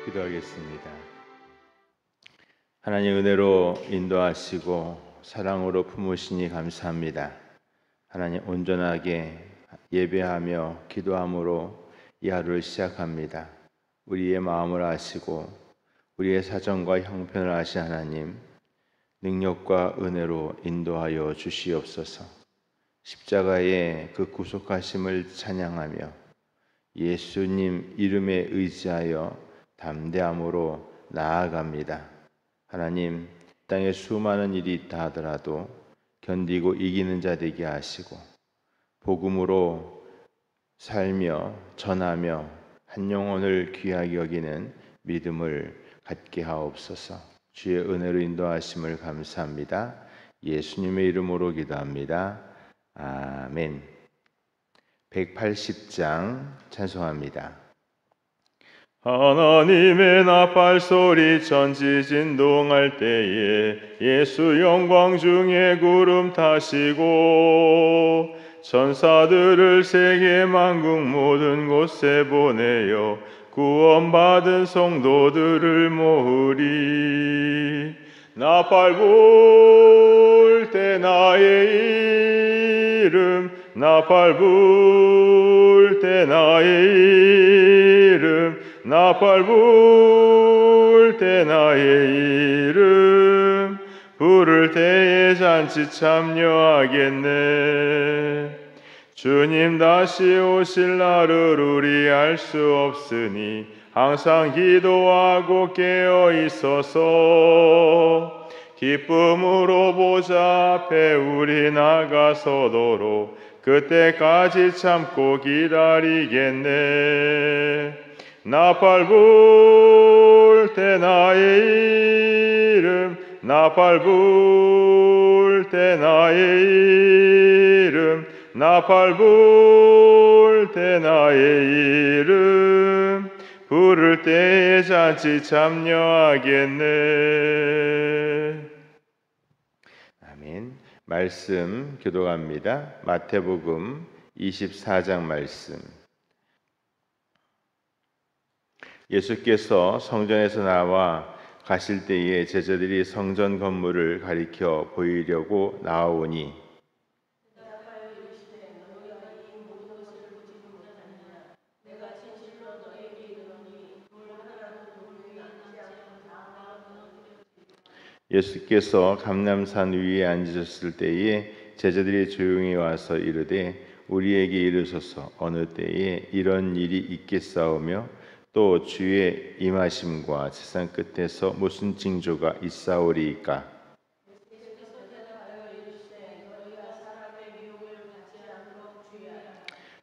기도하겠습니다. 하나님 은혜로 인도하시고 사랑으로 품으시니 감사합니다. 하나님 온전하게 예배하며 기도함으로 이 하루를 시작합니다. 우리의 마음을 아시고 우리의 사정과 형편을 아시 하나님 능력과 은혜로 인도하여 주시옵소서. 십자가의 그 구속하심을 찬양하며 예수님 이름에 의지하여 담대함으로 나아갑니다. 하나님, 땅에 수많은 일이 있다 하더라도 견디고 이기는 자 되게 하시고 복음으로 살며 전하며 한 영혼을 귀하게 여기는 믿음을 갖게 하옵소서. 주의 은혜로 인도하심을 감사합니다. 예수님의 이름으로 기도합니다. 아멘. 180장 찬송합니다. 하나님의 나팔소리 천지 진동할 때에 예수 영광 중에 구름 타시고 천사들을 세계 만국 모든 곳에 보내어 구원받은 성도들을 모으리. 나팔 불 때 나의 이름, 나팔 불 때 나의 이름, 나팔 불 때 나의 이름, 부를 때에 잔치 참여하겠네. 주님 다시 오실 날을 우리 알 수 없으니 항상 기도하고 깨어 있어서 기쁨으로 보좌 앞에 우리 나가서도록 그때까지 참고 기다리겠네. 나팔 불 때 나의 이름, 나팔 불 때 나의 이름, 나팔 불 때 나의 이름, 부를 때에 잔치 참여하겠네. 아멘. 말씀 교독합니다. 마태복음 24장 말씀. 예수께서 성전에서 나와 가실 때에 제자들이 성전 건물을 가리켜 보이려고 나아오니 예수께서 감람산 위에 앉으셨을 때에 제자들이 조용히 와서 이르되 우리에게 이르소서 어느 때에 이런 일이 있겠사오며 또 주의 임하심과 세상 끝에서 무슨 징조가 있사오리이까.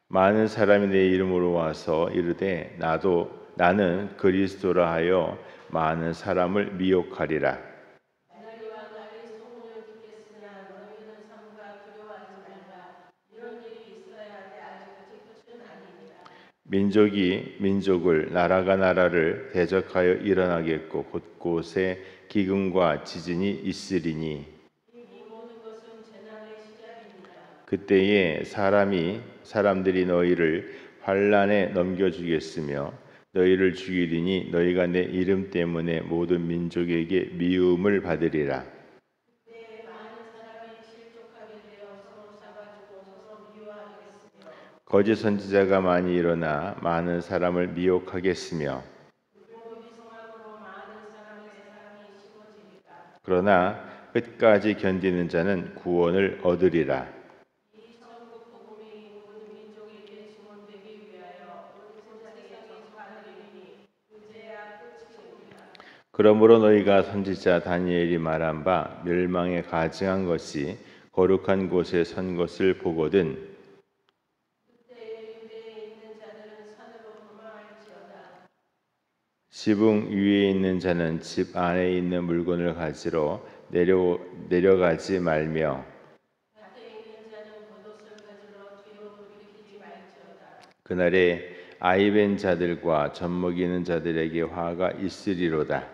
많은 사람이 내 이름으로 와서 이르되 나는 그리스도라 하여 많은 사람을 미혹하리라. 민족이 민족을 나라가 나라를 대적하여 일어나겠고 곳곳에 기근과 지진이 있으리니 그때에 사람들이 너희를 환난에 넘겨주겠으며 너희를 죽이리니 너희가 내 이름 때문에 모든 민족에게 미움을 받으리라. 거짓 선지자가 많이 일어나 많은 사람을 미혹하겠으며 그러나 끝까지 견디는 자는 구원을 얻으리라. 그러므로 너희가 선지자 다니엘이 말한 바 멸망에 가증한 것이 거룩한 곳에 선 것을 보거든 지붕 위에 있는 자는 집 안에 있는 물건을 가지러 내려가지 말며 그날에 아이벤 자들과 젖먹이는 자들에게 화가 있으리로다.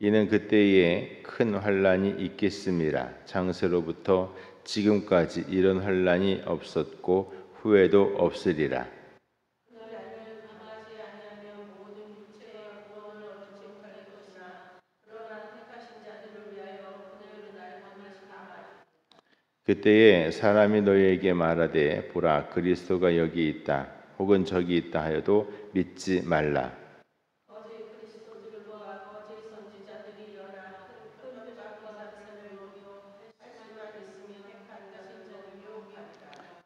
이는 그때에 큰 환난이 있겠음이라. 창세로부터 지금까지 이런 환난이 없었고 후회도 없으리라. 그때에 사람이 너희에게 말하되 보라 그리스도가 여기 있다 혹은 저기 있다 하여도 믿지 말라.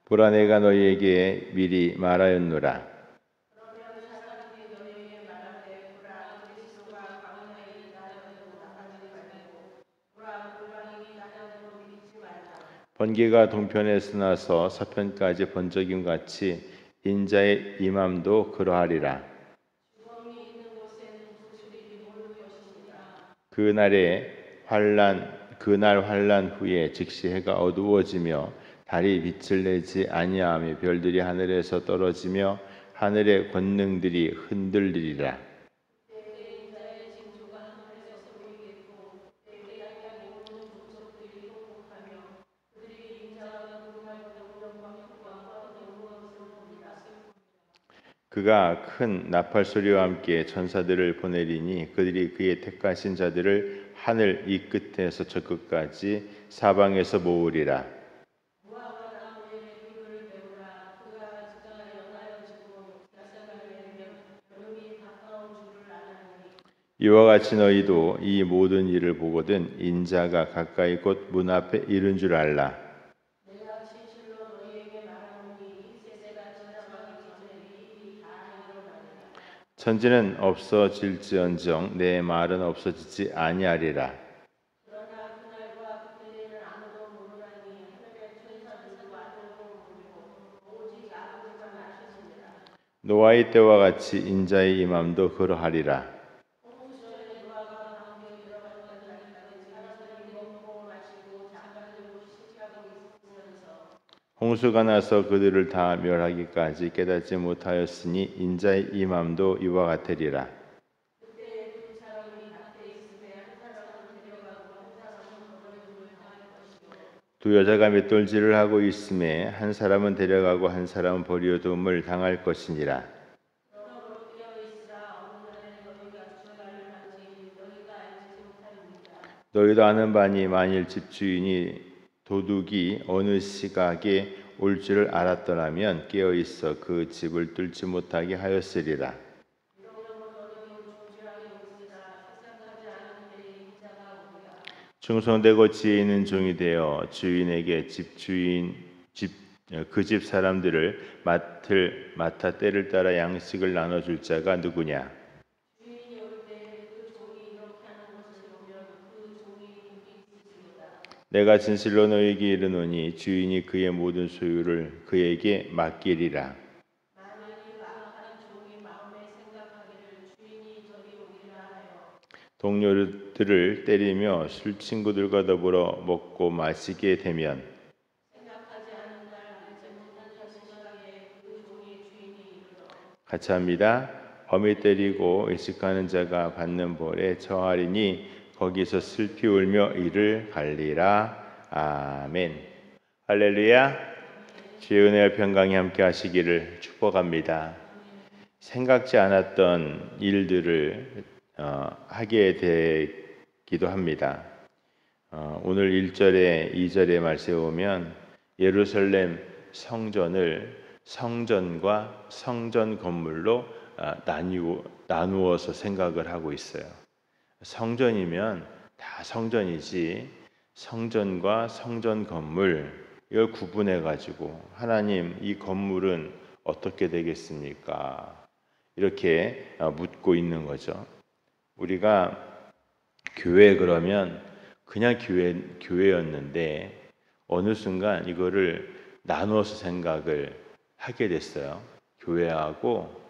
보라 내가 너희에게 미리 말하였노라. 번개가 동편에서 나서 서편까지 번쩍임 같이 인자의 임함도 그러하리라. 그날 환란 후에 즉시 해가 어두워지며 달이 빛을 내지 아니하며 별들이 하늘에서 떨어지며 하늘의 권능들이 흔들리리라. 그가 큰 나팔 소리와 함께 천사들을 보내리니 그들이 그의 택하신 자들을 하늘 이 끝에서 저 끝까지 사방에서 모으리라. 이와 같이 너희도 이 모든 일을 보거든 인자가 가까이 곧 문 앞에 이른 줄 알라. 천지는 없어질지언정 내 말은 없어지지 아니하리라. 노아의 때와 같이 인자의 임함도 그러하리라. 홍수가 나서 그들을 다 멸하기까지 깨닫지 못하였으니 인자의 임함도 이와 같으리라. 두 여자가 맷돌질을 하고 있음에 한 사람은 데려가고 한 사람은 버려둠을 당할 것이니라. 너희도 아는 바니 만일 집주인이 도둑이 어느 시각에 올 줄을 알았더라면 깨어 있어 그 집을 뚫지 못하게 하였으리라. 충성되고 지혜 있는 종이 되어 주인에게 그 집 사람들을 맡아 때를 따라 양식을 나눠줄 자가 누구냐? 내가 진실로 너희에게 이르노니 주인이 그의 모든 소유를 그에게 맡기리라. 동료들을 때리며 술 친구들과 더불어 먹고 마시게 되면 가차합니다. 범이 때리고 의식하는 자가 받는 벌에 처하리니 거기서 슬피 울며 이를 갈리라. 아멘. 할렐루야. 주의 은혜와 평강이 함께 하시기를 축복합니다. 생각지 않았던 일들을 하게 되기도 합니다. 오늘 1절에 2절의 말씀에 보면 예루살렘 성전을 성전과 성전 건물로 나누어서 생각을 하고 있어요. 성전이면 다 성전이지 성전과 성전 건물 이걸 구분해 가지고 하나님 이 건물은 어떻게 되겠습니까? 이렇게 묻고 있는 거죠. 우리가 교회 그러면 그냥 교회였는데 어느 순간 이거를 나누어서 생각을 하게 됐어요. 교회하고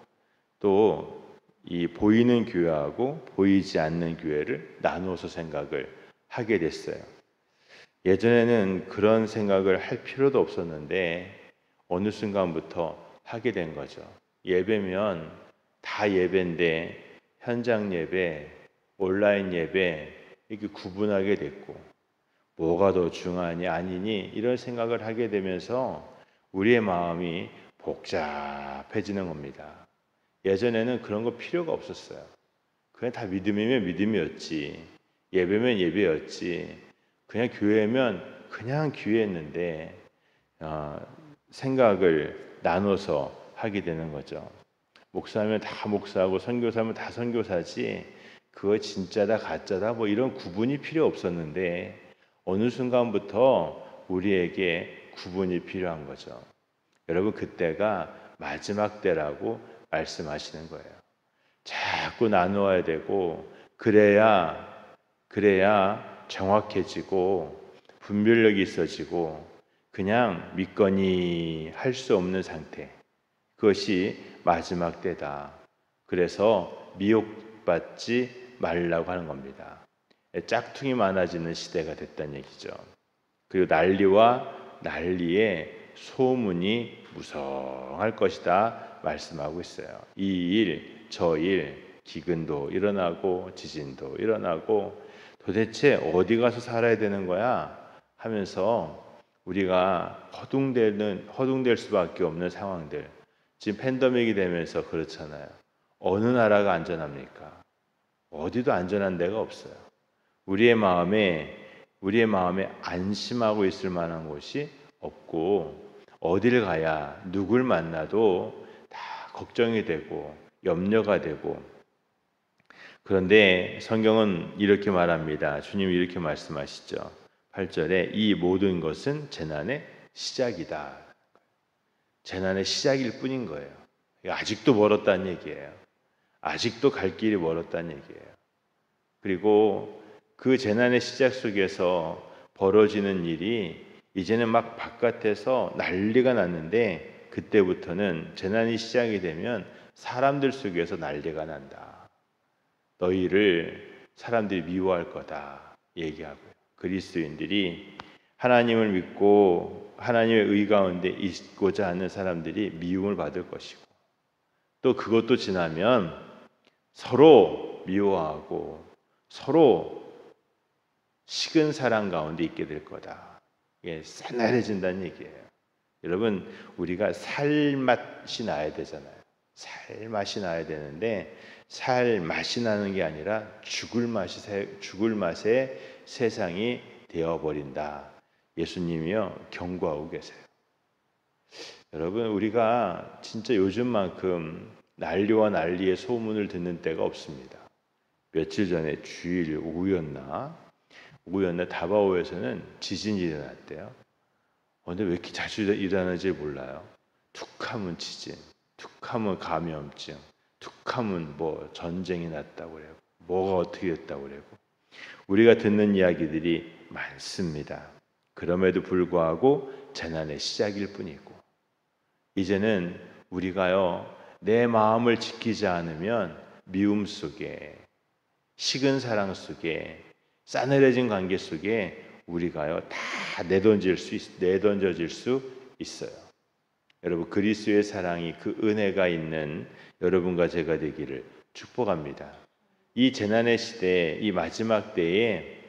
또 이 보이는 교회하고 보이지 않는 교회를 나누어서 생각을 하게 됐어요. 예전에는 그런 생각을 할 필요도 없었는데 어느 순간부터 하게 된 거죠. 예배면 다 예배인데 현장 예배, 온라인 예배 이렇게 구분하게 됐고 뭐가 더 중요하니 아니니 이런 생각을 하게 되면서 우리의 마음이 복잡해지는 겁니다. 예전에는 그런 거 필요가 없었어요. 그냥 다 믿음이면 믿음이었지, 예배면 예배였지, 그냥 교회면 그냥 교회였는데 생각을 나눠서 하게 되는 거죠. 목사면 다 목사고 선교사면 다 선교사지, 그거 진짜다 가짜다 뭐 이런 구분이 필요 없었는데 어느 순간부터 우리에게 구분이 필요한 거죠. 여러분, 그때가 마지막 때라고 말씀하시는 거예요. 자꾸 나누어야 되고 그래야 정확해지고 분별력이 있어지고, 그냥 믿거니 할 수 없는 상태, 그것이 마지막 때다. 그래서 미혹받지 말라고 하는 겁니다. 짝퉁이 많아지는 시대가 됐다는 얘기죠. 그리고 난리에 소문이 무성할 것이다 말씀하고 있어요. 이 일, 저 일, 기근도 일어나고 지진도 일어나고 도대체 어디 가서 살아야 되는 거야 하면서 우리가 허둥댈 수밖에 없는 상황들. 지금 팬데믹이 되면서 그렇잖아요. 어느 나라가 안전합니까? 어디도 안전한 데가 없어요. 우리의 마음에 안심하고 있을 만한 곳이 없고, 어디를 가야 누굴 만나도 다 걱정이 되고 염려가 되고. 그런데 성경은 이렇게 말합니다. 주님이 이렇게 말씀하시죠. 8절에 이 모든 것은 재난의 시작이다. 재난의 시작일 뿐인 거예요. 아직도 멀었다는 얘기예요. 아직도 갈 길이 멀었다는 얘기예요. 그리고 그 재난의 시작 속에서 벌어지는 일이 이제는 막 바깥에서 난리가 났는데, 그때부터는 재난이 시작이 되면 사람들 속에서 난리가 난다. 너희를 사람들이 미워할 거다 얘기하고요. 그리스도인들이 하나님을 믿고 하나님의 의 가운데 있고자 하는 사람들이 미움을 받을 것이고, 또 그것도 지나면 서로 미워하고 서로 식은 사랑 가운데 있게 될 거다. 이게 싸늘해진다는 얘기예요. 여러분, 우리가 살맛이 나야 되잖아요. 살맛이 나야 되는데 살맛이 나는 게 아니라 죽을 맛의 세상이 되어버린다. 예수님이요 경고하고 계세요. 여러분, 우리가 진짜 요즘만큼 난리와 난리의 소문을 듣는 때가 없습니다. 며칠 전에 주일 오후였나 다바오에서는 지진이 일어났대요. 근데 왜 이렇게 자주 일어나는지 몰라요. 툭하면 지진, 툭하면 감염증, 툭하면 뭐 전쟁이 났다고 그래요. 뭐가 어떻게 됐다고 그래요. 우리가 듣는 이야기들이 많습니다. 그럼에도 불구하고 재난의 시작일 뿐이고, 이제는 우리가요 내 마음을 지키지 않으면 미움 속에, 식은 사랑 속에, 싸늘해진 관계 속에 우리가요 다 내던져질 수 있어요. 여러분, 그리스도의 사랑이, 그 은혜가 있는 여러분과 제가 되기를 축복합니다. 이 재난의 시대에, 이 마지막 때에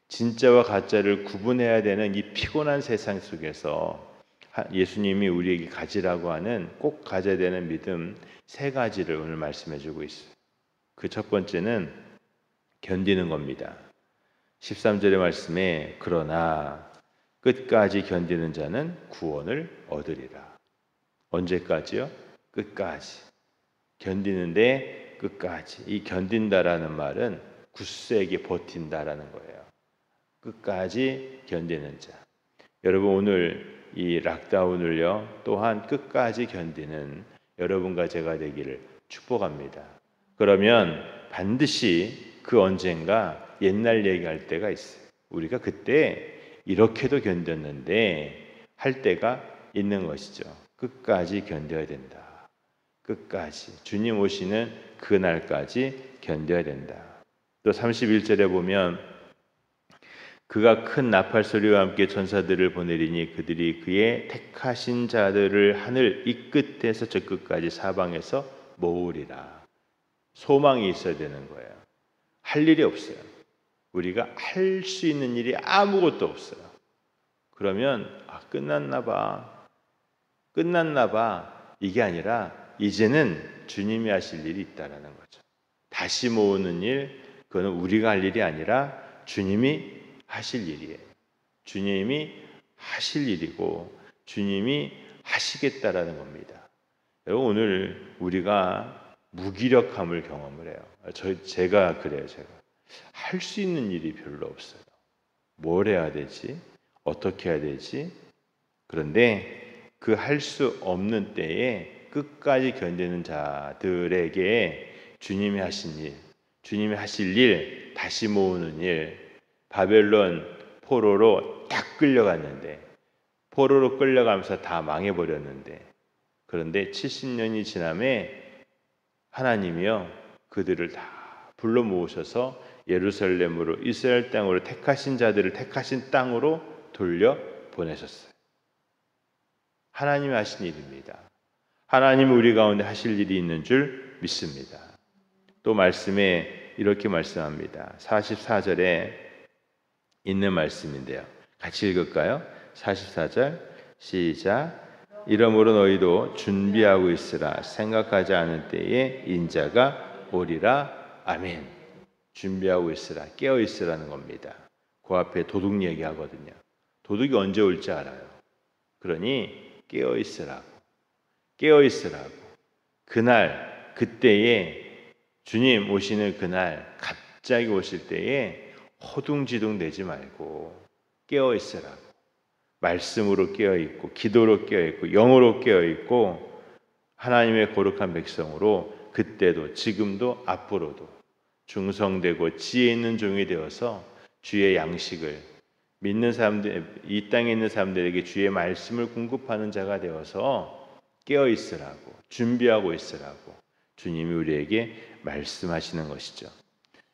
진짜와 가짜를 구분해야 되는 이 피곤한 세상 속에서 예수님이 우리에게 가지라고 하는, 꼭 가져야 되는 믿음 3가지를 오늘 말씀해 주고 있어요. 그 첫 번째는 견디는 겁니다. 13절의 말씀에 그러나 끝까지 견디는 자는 구원을 얻으리라. 언제까지요? 끝까지. 견디는데 끝까지. 이 견딘다라는 말은 굳세게 버틴다라는 거예요. 끝까지 견디는 자. 여러분, 오늘 이 락다운을요 또한 끝까지 견디는 여러분과 제가 되기를 축복합니다. 그러면 반드시 그 언젠가 옛날 얘기할 때가 있어요. 우리가 그때 이렇게도 견뎠는데 할 때가 있는 것이죠. 끝까지 견뎌야 된다. 끝까지. 주님 오시는 그날까지 견뎌야 된다. 또 31절에 보면 그가 큰 나팔 소리와 함께 전사들을 보내리니 그들이 그의 택하신 자들을 하늘 이 끝에서 저 끝까지 사방에서 모으리라. 소망이 있어야 되는 거예요. 할 일이 없어요. 우리가 할 수 있는 일이 아무것도 없어요. 그러면 끝났나 봐. 끝났나 봐. 이게 아니라 이제는 주님이 하실 일이 있다라는 거죠. 다시 모으는 일, 그거는 우리가 할 일이 아니라 주님이 하실 일이에요. 주님이 하실 일이고 주님이 하시겠다라는 겁니다. 여러분, 오늘 우리가 무기력함을 경험을 해요. 제가 그래요. 제가 할 수 있는 일이 별로 없어요. 뭘 해야 되지? 어떻게 해야 되지? 그런데 그 할 수 없는 때에 끝까지 견디는 자들에게 주님이 하신 일, 주님이 하실 일, 다시 모으는 일, 바벨론 포로로 딱 끌려갔는데, 포로로 끌려가면서 다 망해버렸는데, 그런데 70년이 지남에 하나님이요 그들을 다 불러 모으셔서 예루살렘으로, 이스라엘 땅으로, 택하신 자들을 택하신 땅으로 돌려 보내셨어요. 하나님이 하신 일입니다. 하나님이 우리 가운데 하실 일이 있는 줄 믿습니다. 또 말씀에 이렇게 말씀합니다. 44절에 있는 말씀인데요. 같이 읽을까요? 44절 시작. 이러므로 너희도 준비하고 있으라. 생각하지 않은 때에 인자가 오리라. 아멘. 준비하고 있으라. 깨어 있으라는 겁니다. 그 앞에 도둑 얘기하거든요. 도둑이 언제 올지 알아요. 그러니 깨어 있으라고. 깨어 있으라고. 그날, 그때에 주님 오시는 그날 갑자기 오실 때에 허둥지둥 되지 말고 깨어 있으라고. 말씀으로 깨어 있고, 기도로 깨어 있고, 영으로 깨어 있고, 하나님의 거룩한 백성으로 그때도 지금도 앞으로도 충성되고 지혜 있는 종이 되어서 주의 양식을 믿는 사람들, 이 땅에 있는 사람들에게 주의 말씀을 공급하는 자가 되어서 깨어 있으라고, 준비하고 있으라고 주님이 우리에게 말씀하시는 것이죠.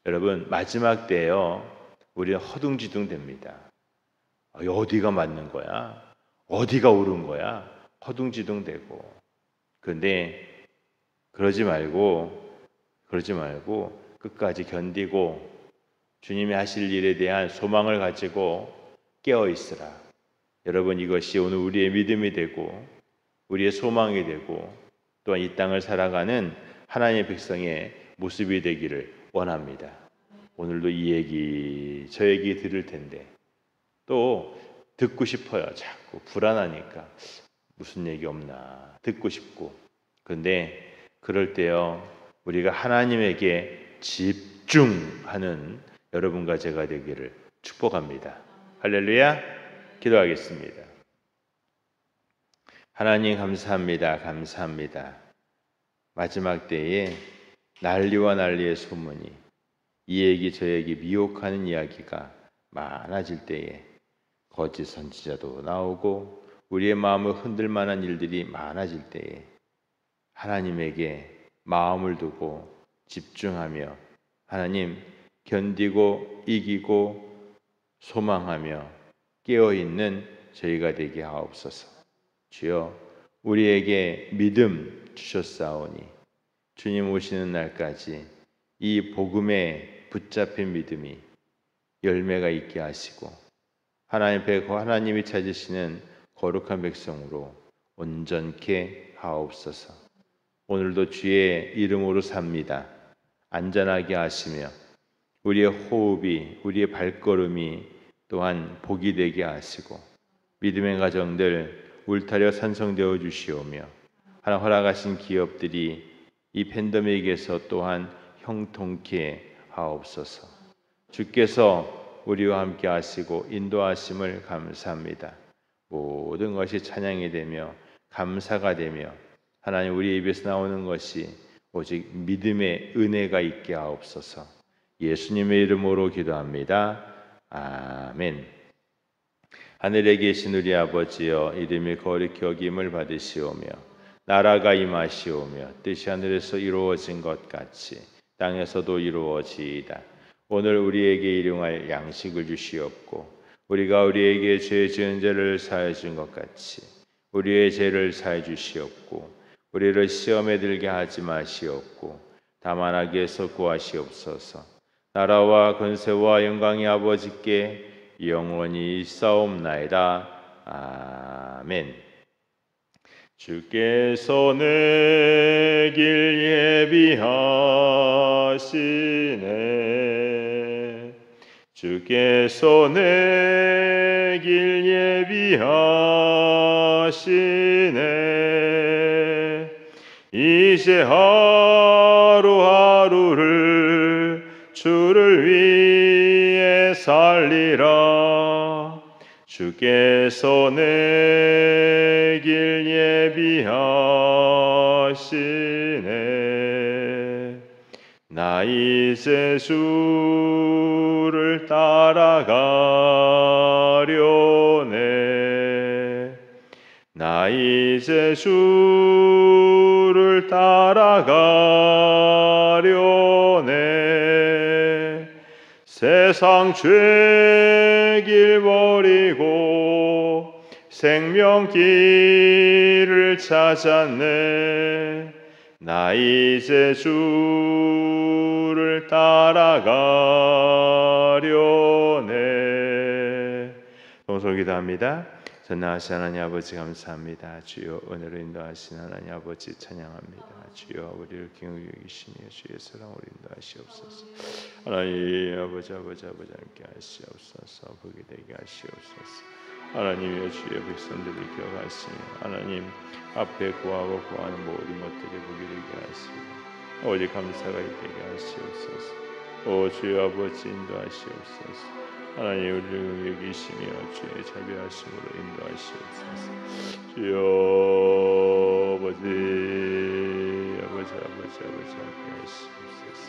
여러분, 마지막 때에요 우리는 허둥지둥 됩니다. 어디가 맞는 거야? 어디가 옳은 거야? 허둥지둥 되고. 그런데 그러지 말고 끝까지 견디고 주님이 하실 일에 대한 소망을 가지고 깨어 있으라. 여러분, 이것이 오늘 우리의 믿음이 되고 우리의 소망이 되고 또한 이 땅을 살아가는 하나님의 백성의 모습이 되기를 원합니다. 오늘도 이 얘기 저 얘기 들을 텐데 또 듣고 싶어요. 자꾸 불안하니까 무슨 얘기 없나 듣고 싶고. 그런데 그럴 때요 우리가 하나님에게 집중하는 여러분과 제가 되기를 축복합니다. 할렐루야. 기도하겠습니다. 하나님 감사합니다. 감사합니다. 마지막 때에 난리와 난리의 소문이, 이 얘기 저 얘기 미혹하는 이야기가 많아질 때에 거짓 선지자도 나오고 우리의 마음을 흔들 만한 일들이 많아질 때에 하나님에게 마음을 두고 집중하며 하나님 견디고 이기고 소망하며 깨어있는 저희가 되게 하옵소서. 주여, 우리에게 믿음 주셨사오니 주님 오시는 날까지 이 복음에 붙잡힌 믿음이 열매가 있게 하시고 하나님이 찾으시는 거룩한 백성으로 온전케 하옵소서. 오늘도 주의 이름으로 삽니다. 안전하게 하시며 우리의 호흡이, 우리의 발걸음이 또한 복이 되게 하시고 믿음의 가정들 울타려 산성되어 주시오며 하나 허락하신 기업들이 이 팬데믹에서 또한 형통케 하옵소서. 주께서 우리와 함께 하시고 인도하심을 감사합니다. 모든 것이 찬양이 되며 감사가 되며 하나님 우리 입에서 나오는 것이 오직 믿음의 은혜가 있게 하옵소서. 예수님의 이름으로 기도합니다. 아멘. 하늘에 계신 우리 아버지여, 이름이 거룩히 여김을 받으시오며 나라가 임하시오며 뜻이 하늘에서 이루어진 것 같이 땅에서도 이루어지이다. 오늘 우리에게 일용할 양식을 주시옵고 우리가 우리에게 죄 지은 죄를 사해 준 것 같이 우리의 죄를 사해 주시옵고 우리를 시험에 들게 하지 마시옵고 다만 악에서 구하시옵소서. 나라와 권세와 영광이 아버지께 영원히 있사옵나이다. 아멘. 주께서 내 길 예비하시네. 주께서 내 길 예비하시네. 이제 하루하루를 주를 위해 살리라. 주께서 내 길 예비하시네. 나 이제 주를 따라가려네. 나 이제 주를 따라가려네. 세상 죄길 버리고 생명길을 찾았네. 나 이제 주를 따라가려네. 동서 기도합니다. 전능하신 하나님 아버지 감사합니다. 주여 오늘을 인도하신 하나님 아버지 찬양합니다. 주여 우리를 기억히 여기시니 주의 사랑 우리 인도하시옵소서. 하나님 아버지 함께 하시옵소서. 보게 되게 하시옵소서. 하나님이여 주의 백성들을 기억하시며 하나님 앞에 구하고 구하는 모든 것들이 보게 되게 하시고 오직 감사가 있게 하시옵소서. 오 주여 아버지 인도하시옵소서. 하나님 우리를 여기시며 주의 자비하심으로 인도하시옵소서. 주여 아버지 함께 하시옵소서.